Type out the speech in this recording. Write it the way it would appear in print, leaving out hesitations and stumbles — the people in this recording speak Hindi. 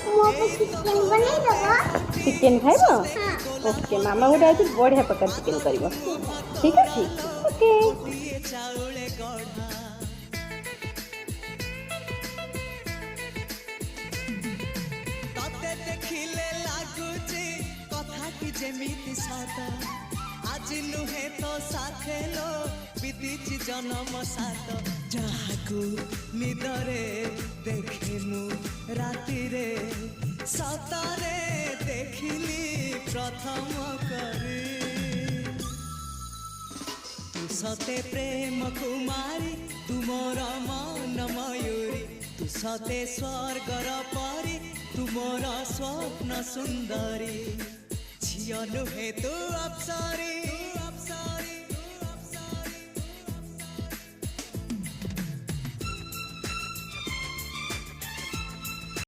ମୋ ପାଇଁ ଚିକେନ ବନେଇ ଦବ। ଚିକେନ ଖାଇବ? ହଁ ଓକେ, ମାମା ଗୋଟେ ଆଜି ବଢିଆ ପ୍ରକାର ଚିକେନ କରିବ। ଠିକ୍ ଅଛି। ଠିକ ଅଛି। ଓକେ। तते देखिले लागुची कथा कि जेमिति सत आज नुहे तो साथे लो विदिची जन्म सात जहाकू निदरे देखिमु राति रे सतरे देखिली प्रथम करे तू सते प्रेम कुमारी तुमर मन मयूरी तू सते स्वर्गर परी तुमर स्वप्न सुंदरी झियो नुहे तू अप्सरी